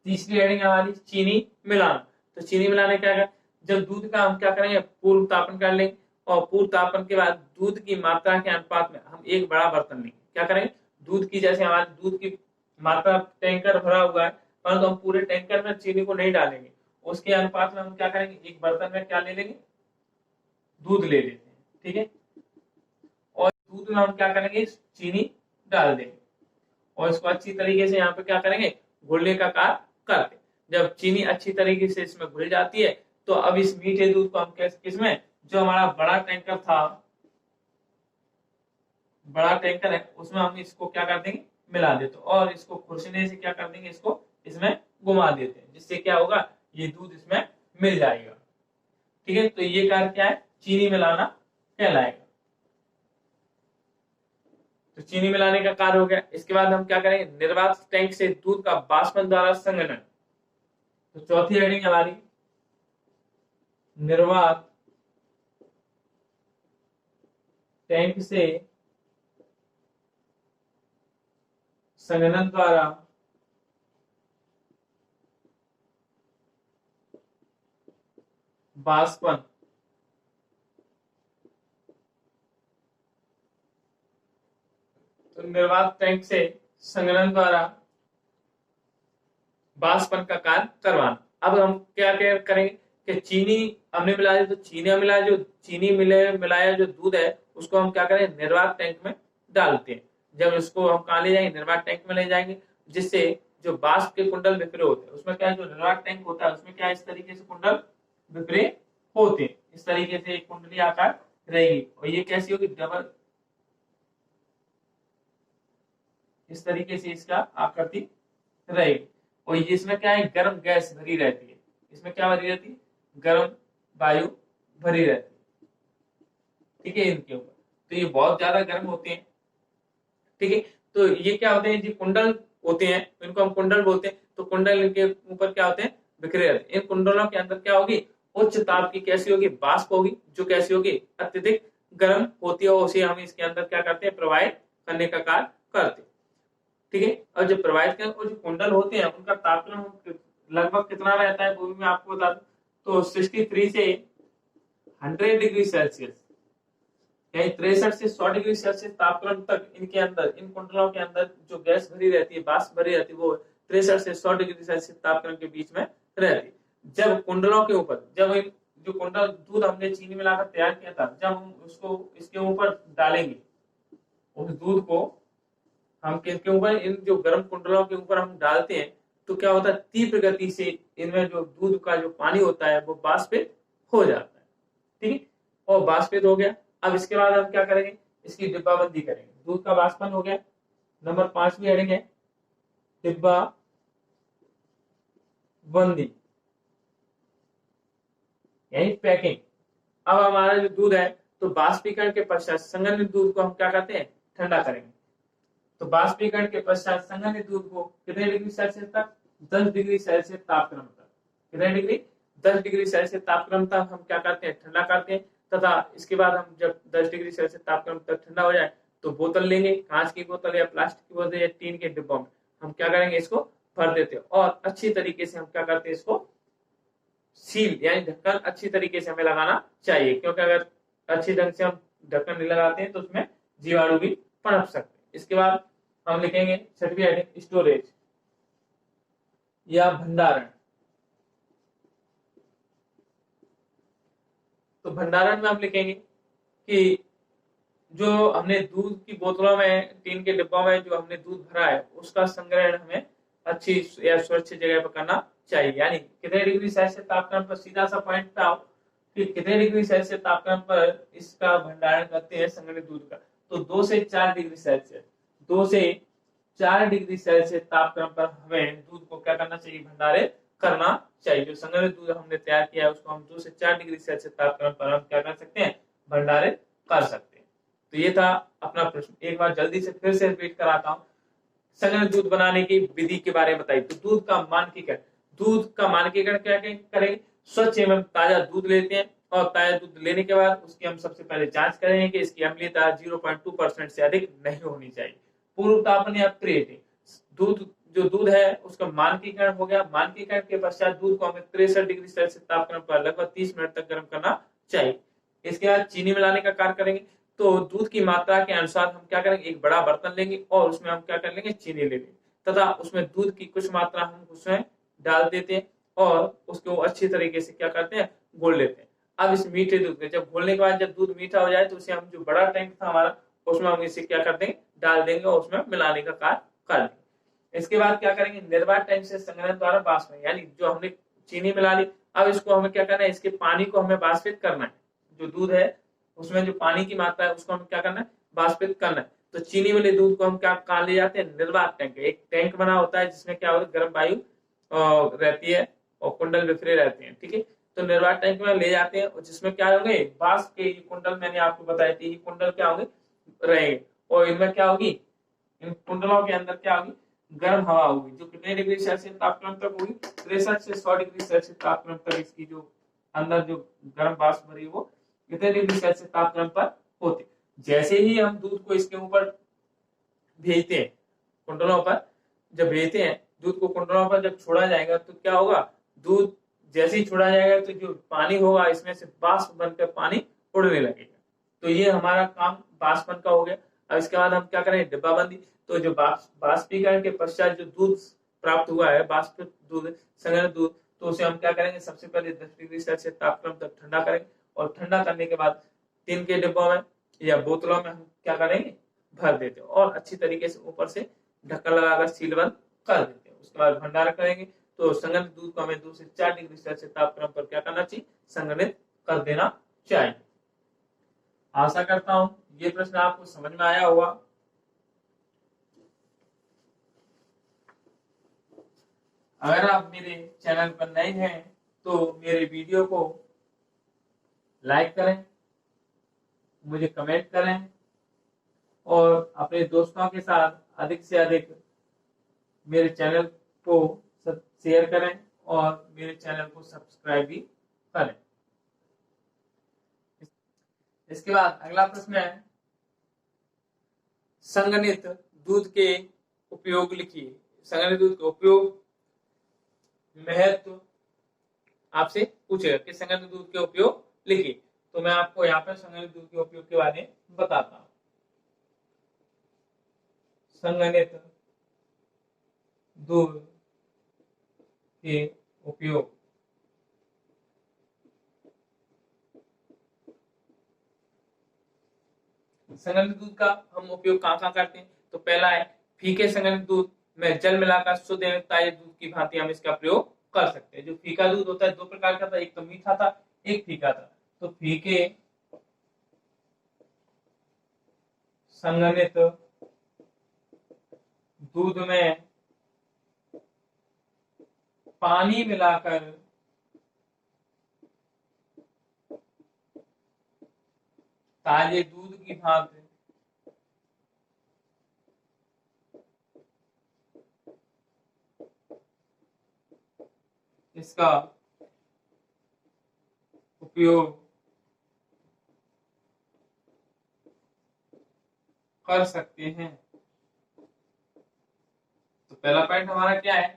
तीसरी हेडिंग हमारी चीनी मिलाना। तो चीनी मिलाने क्या कर, जब दूध का हम क्या करेंगे, पूर्व तापन कर लेंगे और पूर्व तापन के बाद दूध की मात्रा के अनुपात में हम एक बड़ा बर्तन लेंगे। क्या करेंगे, दूध की जैसे हमारे दूध की मात्रा टैंकर भरा हुआ है, परंतु हम पूरे टैंकर में चीनी को नहीं डालेंगे, उसके अनुपात में हम क्या करेंगे, एक बर्तन में क्या ले लेंगे, दूध ले लेते हैं, ठीक है। और दूध में हम क्या करेंगे, चीनी डाल देंगे और इसको अच्छी तरीके से यहाँ पे क्या करेंगे, घुलने का कार्य करते। जब चीनी अच्छी तरीके से इसमें घुल जाती है तो अब इस मीठे दूध को हम किसमें, जो हमारा बड़ा टैंकर था, बड़ा टैंकर है, उसमें हम इसको क्या कर देंगे, मिला देते और इसको खुरसने से क्या कर देंगे, इसको इसमें घुमा देते हैं, जिससे क्या होगा, ये दूध इसमें मिल जाएगा, ठीक है। तो ये कार्य क्या है, चीनी मिलाना कहलाएगा। तो चीनी मिलाने का कार्य हो गया। इसके बाद हम क्या करेंगे, निर्वात टैंक से दूध का बाष्पन द्वारा संघनन। तो चौथी हेडिंग हमारी निर्वात टैंक से संघनन द्वारा बाष्पन। तो निर्वात टैंक से संघनन द्वारा बाष्पन का कार्य करवाना। अब हम क्या क्या करेंगे कि चीनी हमने मिला दी, तो चीनी मिला, जो चीनी मिलाया जो दूध है उसको हम क्या करें, निर्वात टैंक में डालते हैं। जब इसको हम कहाँ ले जाएंगे, निर्वात टैंक में ले जाएंगे, जिससे जो बाष्प के कुंडल बिखरे होते हैं, उसमें क्या है, जो निर्वात टैंक होता है उसमें क्या है, इस तरीके से कुंडल बिखरे होते हैं। इस तरीके से एक कुंडली आकार रहेगी और ये कैसी होगी, डबल, इस तरीके से इसका आकृति रहेगी। और इसमें क्या है, गर्म गैस भरी रहती है, इसमें क्या भरी रहती है, गर्म वायु भरी रहती है, ठीक है, इनके ऊपर। तो ये बहुत ज्यादा गर्म होते हैं, ठीक है। तो ये क्या होते हैं, जो कुंडल होते हैं इनको हम कुंडल बोलते हैं। तो कुंडल इनके ऊपर क्या होते हैं, बिखरे रहते हैं। इन कुंडलों के अंदर क्या होगी, उच्च ताप की कैसी होगी, बाष्प होगी, जो कैसी होगी, अत्यधिक गर्म होती है और उसे हम इसके अंदर क्या करते हैं, प्रवाहित करने का कार्य करते हैं, ठीक है। और जो प्रवाहित कर, जो कुंडल होते हैं उनका तापमान लगभग कितना रहता है, वो भी मैं आपको बता दूं। तो 63 से 100 डिग्री सेल्सियस, यानी 63 से 100 डिग्री सेल्सियस तापक्रम तक इनके अंदर, इन कुंडलों के अंदर जो गैस भरी रहती है, बाष्प भरी रहती है, वो 63 से 100 डिग्री सेल्सियस तापक्रम के बीच में रहती है। जब कुंडलों के ऊपर, जब इन जो कुंडल दूध हमने चीनी मिलाकर तैयार किया था, जब हम उसको इसके ऊपर डालेंगे, उस दूध को हम किसके ऊपर, इन जो गर्म कुंडलों के ऊपर हम डालते हैं, तो क्या होता है, तीव्र गति से इनमें जो दूध का जो पानी होता है वो बाष्पित हो जाता है, ठीक है। और बाष्पित हो गया। अब इसके बाद हम क्या करेंगे, इसकी डिब्बाबंदी करेंगे। दूध का बाष्पन हो गया। नंबर 5 हेडिंग है डिब्बा बंदी, यानी पैकिंग। अब हमारा जो दूध है, तो बाष्पीकरण के पश्चात संघनित दूध को हम क्या करते हैं, ठंडा करेंगे। तो बाष्पीकरण के पश्चात संघनित दूध को कितने डिग्री सेल्सियस तक, 10 डिग्री सेल्सियस तापक्रम तक, कितने डिग्री, 10 डिग्री सेल्सियस तापक्रम तक हम क्या करते हैं, ठंडा करते हैं। तथा इसके बाद हम जब 10 डिग्री सेल्सियस तापक्रम तक ठंडा हो जाए तो बोतल लेंगे, कांच की बोतल या प्लास्टिक की बोतल या टीन के डिब्बों में हम क्या करेंगे, इसको भर देते हैं और अच्छी तरीके से हम क्या करते हैं, इसको सील, यानी ढक्कन अच्छी तरीके से हमें लगाना चाहिए, क्योंकि अगर अच्छी ढंग से हम ढक्कन नहीं लगाते हैं तो उसमें जीवाणु भी पनप सकते हैं। इसके बाद हम लिखेंगे छठवीं हेडिंग स्टोरेज या भंडारण। तो भंडारण में हम लिखेंगे कि जो हमने दूध की बोतलों में, टीन के डिब्बों में जो हमने दूध भरा है, उसका संग्रहण हमें अच्छी या सुरक्षित जगह पर करना चाहिए। यानी कितने डिग्री सेल्सियस तापमान पर, सीधा सा पॉइंट पे आओ कि कितने डिग्री सेल्सियस तापमान पर इसका भंडारण करते हैं संग्रहित दूध का। तो 2 से 4 डिग्री सेल्सियस, 2 से 4 डिग्री सेल्सियस तापमान पर हमें दूध को क्या करना चाहिए, भंडारित करना चाहिए। जो संग्रहित दूध हमने तैयार किया है उसको हम 2 से 4 डिग्री सेल्सियस तापमान पर हम क्या कर सकते हैं, भंडारित कर सकते हैं। तो ये था अपना प्रश्न। एक बार जल्दी से फिर से रिपीट कराता हूँ। संग्रहित दूध बनाने की विधि के बारे में बताइए। तो दूध का मानकीकरण, दूध का मानकीकरण क्या करेंगे, स्वच्छ एवं ताजा दूध लेते हैं और ताजा दूध लेने के बाद उसकी हम सबसे पहले जांच करेंगे कि इसकी अम्लीयता 0.2% से अधिक नहीं होनी चाहिए। पूर्व तापन या प्री दूध, जो दूध है उसका मानकीकरण हो गया। मानकीकरण के पश्चात दूध को हमें 63 डिग्री सेल्सियस तापमान पर लगभग 30 मिनट तक गर्म करना चाहिए। इसके बाद चीनी मिलाने का कार्य करेंगे। तो दूध की मात्रा के अनुसार हम क्या करेंगे, एक बड़ा बर्तन लेंगे और उसमें हम क्या कर लेंगे, चीनी ले लेंगे तथा उसमें दूध की कुछ मात्रा हम उसमें डाल देते हैं और उसको अच्छी तरीके से क्या करते हैं, घोल लेते हैं। अब इस मीठे दूध में जब घोलने के बाद जब दूध मीठा हो जाए तो उसे हम, जो बड़ा टैंक था हमारा, उसमें हम इसे क्या कर देंगे, डाल देंगे और उसमें मिलाने का कार्य कर देंगे। इसके बाद क्या करेंगे, निर्वात टैंक से संग्रहण द्वारा वाष्प, यानी जो हमने चीनी मिला ली, अब इसको हमें क्या करना है, इसके पानी को हमें वाष्पित करना है। जो दूध है उसमें जो पानी की मात्रा है उसको हम क्या करना है, वाष्पित करना है। तो चीनी वाले दूध को हम क्या कहाँ ले जाते हैं, निर्वात टैंक। एक टैंक बना होता है जिसमें क्या होता है, गर्म वायु रहती है और कुंडल बिखरे रहते हैं, ठीक है। तो निर्वात टैंक में ले जाते हैं और जिसमें क्या होंगे, वाष्प के कुंडल, मैंने आपको बताया थी, ये कुंडल क्या होंगे, रहेंगे और इनमें क्या होगी, इन कुंडलों के अंदर क्या होगी, गर्म हवा होगी, जो कितने डिग्री सेल्सियस तापमान तक होगी, 63 से 100 डिग्री सेल्सियस तापमान तक इसकी जो अंदर जो गर्म वाष्प भरी वो कितने डिग्री सेल्सियस तापमान पर होती। जैसे ही हम दूध को इसके ऊपर भेजते हैं, कुंडलों पर जब भेजते हैं, दूध को कुंडलों पर जब छोड़ा जाएगा तो क्या होगा, दूध जैसे ही छोड़ा जाएगा तो जो पानी होगा इसमें से वाष्प बनकर पानी उड़ने लगेगा। तो ये हमारा काम वाष्पन का हो गया। अब इसके बाद हम क्या करें, डिब्बाबंदी। तो जो वाष्पीकरण के पश्चात जो दूध प्राप्त हुआ है, वाष्प दूध, संग्रहित दूध, तो उसे हम क्या करेंगे, सबसे पहले 10 डिग्री सेल्सियस तापमान तक ठंडा करेंगे और ठंडा करने के बाद टिन के डिब्बों में या बोतलों में हम क्या करेंगे, भर देते हैं और अच्छी तरीके से ऊपर से ढक्कन लगाकर सीलबंद कर देते हैं। उसके बाद भंडारण करेंगे। तो संग्रहित दूध को हमें 2 से 4 डिग्री सेल्सियस तापमान पर क्या करना चाहिए, संग्रहित कर देना चाहिए। आशा करता हूं ये प्रश्न आपको समझ में आया होगा। अगर आप मेरे चैनल पर नए हैं तो मेरे वीडियो को लाइक करें, मुझे कमेंट करें और अपने दोस्तों के साथ अधिक से अधिक मेरे चैनल को शेयर करें और मेरे चैनल को सब्सक्राइब भी करें। इसके बाद अगला प्रश्न है, संघनित दूध के उपयोग लिखिए। संघनित दूध का उपयोग, महत्व आपसे पूछेगा कि संघनित दूध के उपयोग लिखिए। तो मैं आपको यहाँ पर संघनित दूध के उपयोग के बारे में बताता हूँ। संघनित दूध के उपयोग, संघनित दूध का हम उपयोग कहाँ करते हैं। तो पहला है फीके संघनित दूध में जल मिलाकर शुद्ध एवं ताजे दूध की भांति हम इसका प्रयोग कर सकते हैं। जो फीका दूध होता है 2 प्रकार का था, एक तो मीठा था, एक फीका था। तो फीके संघनित दूध में पानी मिलाकर ताजे दूध की भांति इसका उपयोग कर सकते हैं। तो पहला पॉइंट हमारा क्या है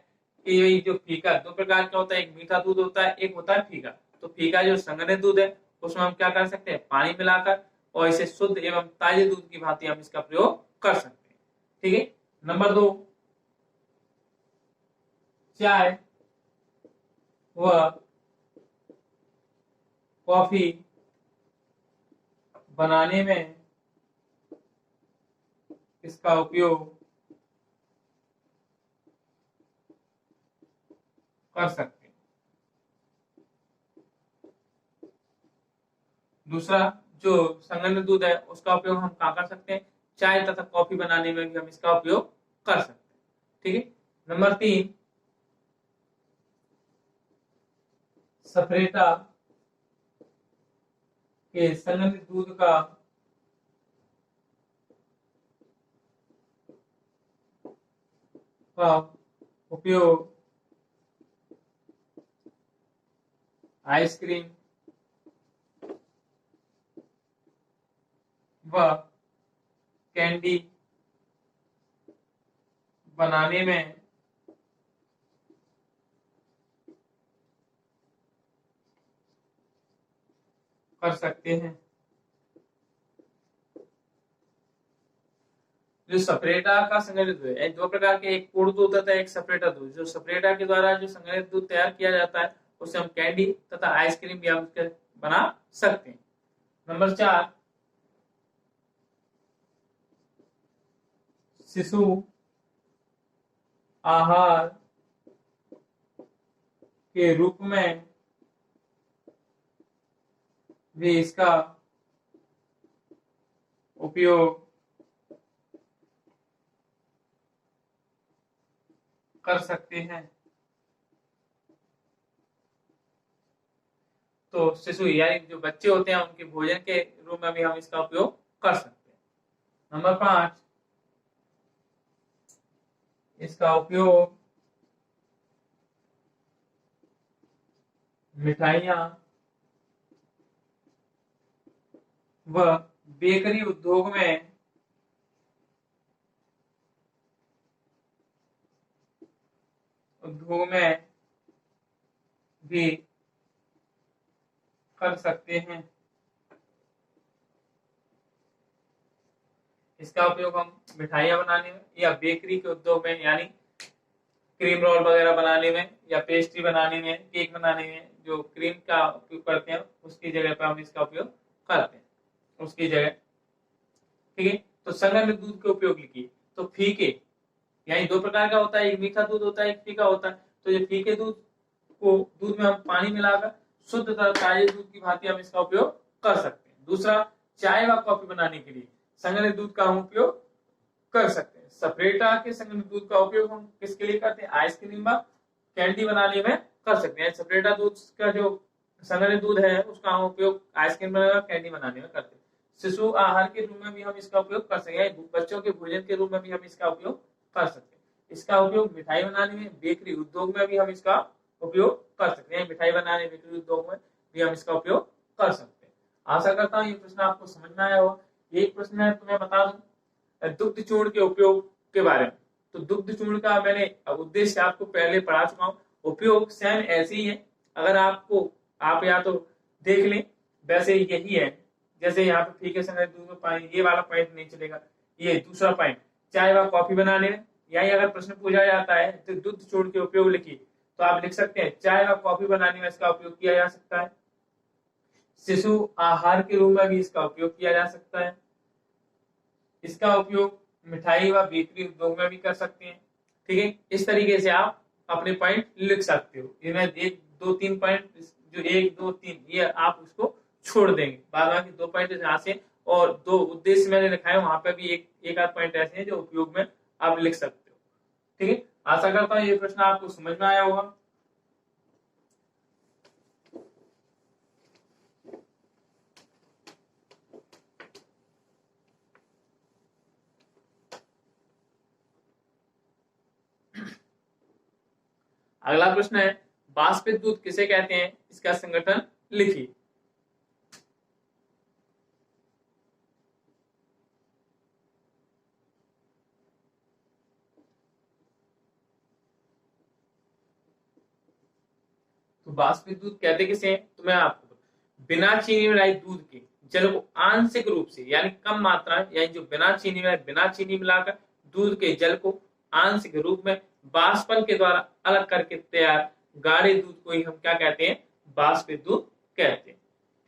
कि ये जो फीका 2 प्रकार का होता है, एक मीठा दूध होता है, एक होता है फीका। तो फीका जो संघनित दूध है उसमें हम क्या कर सकते हैं, पानी मिलाकर और इसे शुद्ध एवं ताजे दूध की भांति हम इसका प्रयोग कर सकते हैं। ठीक है। नंबर 2, चाय व कॉफी बनाने में इसका उपयोग कर सकते हैं। दूसरा, जो संघनित दूध है उसका उपयोग हम कहाँ कर सकते हैं? चाय तथा कॉफी बनाने में भी हम इसका उपयोग कर सकते हैं। ठीक है। नंबर 3, सफरेटा के संघनित दूध का उपयोग आइसक्रीम व कैंडी बनाने में कर सकते हैं। जो सपरेटा का संघनित दूध है, दो प्रकार के, एक पूर्ण दूध तथा एक सपरेटा दूध। जो सपरेटा के द्वारा जो संघनित दूध तैयार किया जाता है उससे हम कैंडी तथा आइसक्रीम भी हम बना सकते हैं। नंबर 4, शिशु आहार के रूप में भी इसका उपयोग कर सकते हैं। तो शिशु यानी जो बच्चे होते हैं उनके भोजन के रूप में भी हम इसका उपयोग कर सकते हैं। नंबर 5, इसका उपयोग मिठाइयाँ व बेकरी उद्योग में भी कर सकते हैं। इसका उपयोग हम मिठाइयाँ बनाने में या बेकरी के उद्योग में, यानी क्रीम रोल वगैरह बनाने में या पेस्ट्री बनाने में, केक बनाने में जो क्रीम का उपयोग करते हैं उसकी जगह पर हम इसका उपयोग करते हैं, उसकी जगह। ठीक है। तो संघनित दूध के उपयोग लिखिए। तो फीके, यानी दो प्रकार का होता है, एक मीठा दूध होता है, एक फीका होता है। तो ये फीके दूध में हम पानी मिलाकर शुद्ध तथा ताजे दूध की भांति हम इसका उपयोग कर सकते हैं। दूसरा, चाय व कॉफी बनाने के लिए संघनित दूध का हम उपयोग कर सकते हैं। सपरेटा के संघनित दूध का उपयोग हम किसके लिए करते हैं? आइसक्रीम व कैंडी बनाने में कर सकते हैं। सपरेटा दूध का जो संघनित दूध है उसका हम उपयोग आइसक्रीम बनाने, कैंडी बनाने में करते हैं। शिशु आहार के रूप में भी हम इसका उपयोग कर सकते हैं, बच्चों के भोजन के रूप में भी हम इसका उपयोग कर सकते हैं। इसका उपयोग मिठाई बनाने में, बेकरी उद्योग में भी हम इसका उपयोग कर सकते हैं। मिठाई बनाने, बेकरी उद्योग में भी हम इसका उपयोग कर सकते हैं। आशा करता हूँ ये प्रश्न आपको समझ में आया हो। एक प्रश्न है, तुम्हें बता दूं दुग्ध चूर्ण के उपयोग के बारे में। तो दुग्ध चूर्ण का मैंने उद्देश्य आपको पहले पढ़ा चुका हूँ। उपयोग सेम ऐसे ही है, अगर आप या तो देख लें, वैसे यही है। जैसे यहाँ पे फीके संघनित दूध में पानी, ये वाला पॉइंट नहीं चलेगा। ये दूसरा पॉइंट, चाय व कॉफी बनाने में, यही अगर प्रश्न पूछा जाता है तो दुग्ध चूर्ण के उपयोग लिखिए, तो आप लिख सकते हैं चाय व कॉफी बनाने में इसका उपयोग किया जा सकता है। शिशु आहार के रूप में भी इसका उपयोग किया जा सकता है। इसका उपयोग मिठाई व बेकरी उद्योग में भी कर सकते हैं। ठीक है। इस तरीके से आप अपने पॉइंट लिख सकते हो। इनमें 1 2 3 पॉइंट, जो 1 2 3 ये आप उसको छोड़ देंगे, बाद बाकी 2 पॉइंट यहाँ से, और 2 उद्देश्य मैंने लिखा है वहां पे भी एक आध पॉइंट ऐसे हैं जो उपयोग में आप लिख सकते हो। ठीक है। आशा करता हूँ ये प्रश्न आपको समझ में आया होगा। अगला प्रश्न है, वाष्पित दूध किसे कहते हैं? इसका संगठन लिखिए। तो वाष्पित दूध कहते किसे हैं? तो मैं आपको, बिना चीनी मिलाई दूध के जल को आंशिक रूप से, यानी कम मात्रा, यानी जो बिना चीनी मिलाकर दूध के जल को आंशिक रूप में बाष्पन के द्वारा अलग करके तैयार गाढ़े दूध को ही हम क्या कहते हैं, बाष्पित दूध कहते हैं।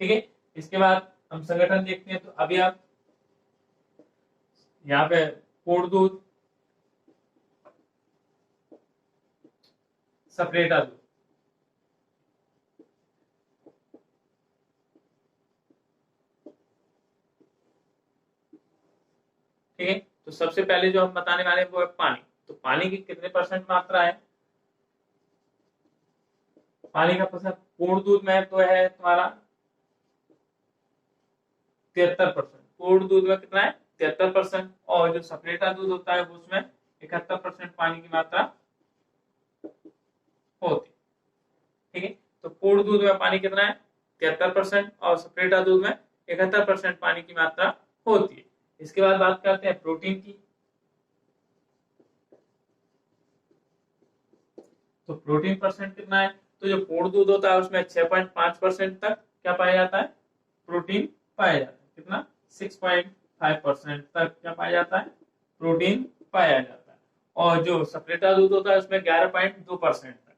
ठीक है, इसके बाद हम संगठन देखते हैं। तो अभी आप यहाँ पे पूर्ण दूध, सपरेटा दूध, ठीक है। तो सबसे पहले जो हम बताने वाले हैं वो है पानी। तो पानी की कितने परसेंट मात्रा है, पानी का परसेंट पूर्ण दूध में तो है तुम्हारा 73%। पूर्ण दूध में कितना है, 73%। और जो सपरेटा दूध होता है उसमें 71% पानी की मात्रा होती। ठीक है, तो पूर्ण दूध में पानी कितना है, 73%, और सपरेटा दूध में 71% पानी की मात्रा होती है। इसके बाद बात करते हैं प्रोटीन की। तो प्रोटीन परसेंट कितना है, तो जो पूर्ण दूध होता है उसमें 6.5% तक क्या पाया जाता है, प्रोटीन पाया जाता है। कितना, 6.5% तक क्या पाया जाता है, प्रोटीन पाया जाता है। और जो सपरेटा दूध होता है उसमें 11.2% तक,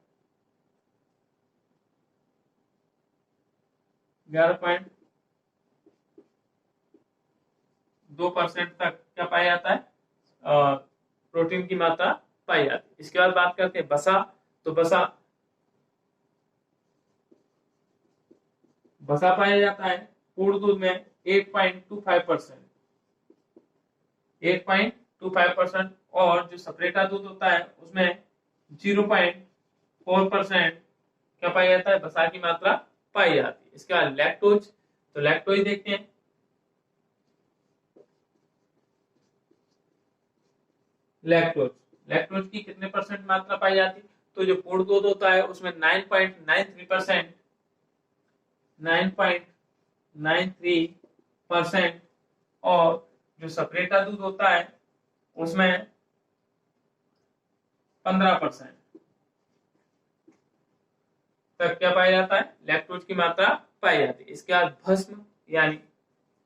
11.2% तक क्या पाया जाता है, प्रोटीन की मात्रा पाई जाती है। इसके बाद बात करते हैं वसा। तो वसा पाया जाता है पूर्ण दूध में 8.25%, 8.25%। और जो सपरेटा दूध होता है उसमें 0.4% क्या पाया जाता है, वसा की मात्रा पाई जाती है। इसके बाद लैक्टोज। तो लैक्टोज देखते हैं। लैक्टोज की कितने परसेंट मात्रा पाई जाती है, तो जो पूर्ण दूध होता है उसमें 9.93%, 9.93%। और जो सपरेटा दूध होता है उसमें 15% तक क्या पाया जाता है, लैक्टोज की मात्रा पाई जाती है। इसके बाद भस्म यानी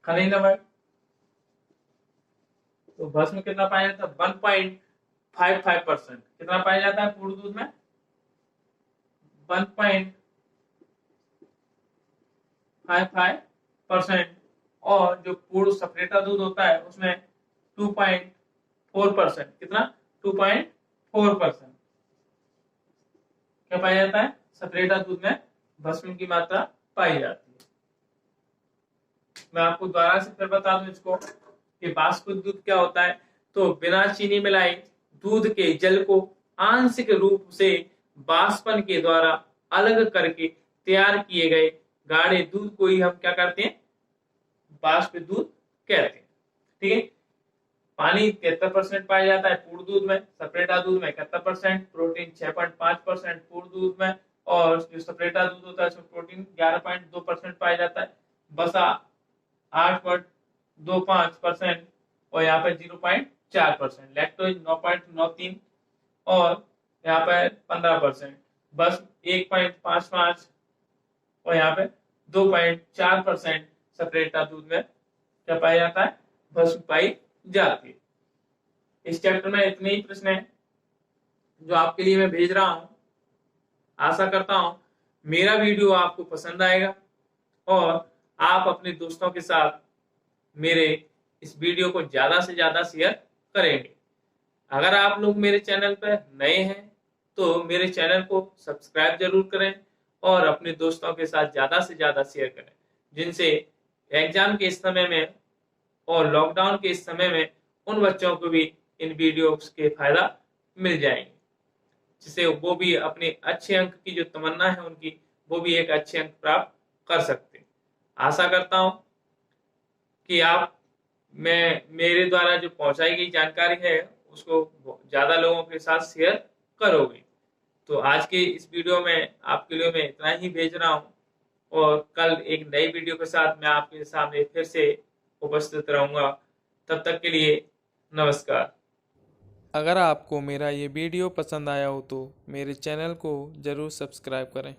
खनिज लवण। तो भस्म कितना पाया जाता है, 1.55%। कितना पाया जाता है पूर्ण दूध में, 1.55%। और जो पूर्ण सपरेटा दूध होता है उसमें 2.4%। कितना, 2.4% क्या पाया जाता है, सपरेटा दूध में भस्म की मात्रा पाई जाती है। मैं आपको दोबारा से फिर बता दूं इसको कि बाष्पित दूध क्या होता है। तो बिना चीनी मिलाए दूध के जल को आंशिक रूप से बाष्पन के द्वारा अलग करके तैयार किए गए गाढ़े दूध को ही हम क्या करते हैं, बाष्पित दूध कहते हैं। ठीक है, पानी 73% पाया जाता है पूर्ण दूध में, सपरेटा दूध में 71%, प्रोटीन 6.5% पूर्ण दूध में, और जो सपरेटा दूध होता है उसमें प्रोटीन 11.2% पाया जाता है, वसा 8.25%, और यहाँ पे 0.4%, लैक्टोज 9.93, और यहाँ पे 15%, बस 1.55, और यहाँ पे 2.4% सपरेटा दूध में क्या पाया जाता है, भस्म पाई जाती है। इस चैप्टर में इतने ही प्रश्न हैं जो आपके लिए मैं भेज रहा हूं। आशा करता हूं मेरा वीडियो आपको पसंद आएगा और आप अपने दोस्तों के साथ मेरे इस वीडियो को ज्यादा से ज्यादा शेयर करेंगे। अगर आप लोग मेरे चैनल पर नए हैं तो मेरे चैनल को सब्सक्राइब जरूर करें और अपने दोस्तों के साथ ज्यादा से ज्यादा शेयर करें, जिनसे एग्जाम के इस समय में और लॉकडाउन के इस समय में उन बच्चों को भी इन वीडियोस के फायदा मिल जाएंगे, जिससे वो भी अपने अच्छे अंक की जो तमन्ना है उनकी, वो भी एक अच्छे अंक प्राप्त कर सकते हैं। आशा करता हूं कि आप मेरे द्वारा जो पहुंचाई गई जानकारी है उसको ज्यादा लोगों के साथ शेयर करोगे। तो आज के इस वीडियो में आपके लिए मैं इतना ही भेज रहा हूं, और कल एक नई वीडियो के साथ मैं आपके सामने फिर से उपस्थित रहूंगा। तब तक के लिए नमस्कार। अगर आपको मेरा ये वीडियो पसंद आया हो तो मेरे चैनल को ज़रूर सब्सक्राइब करें।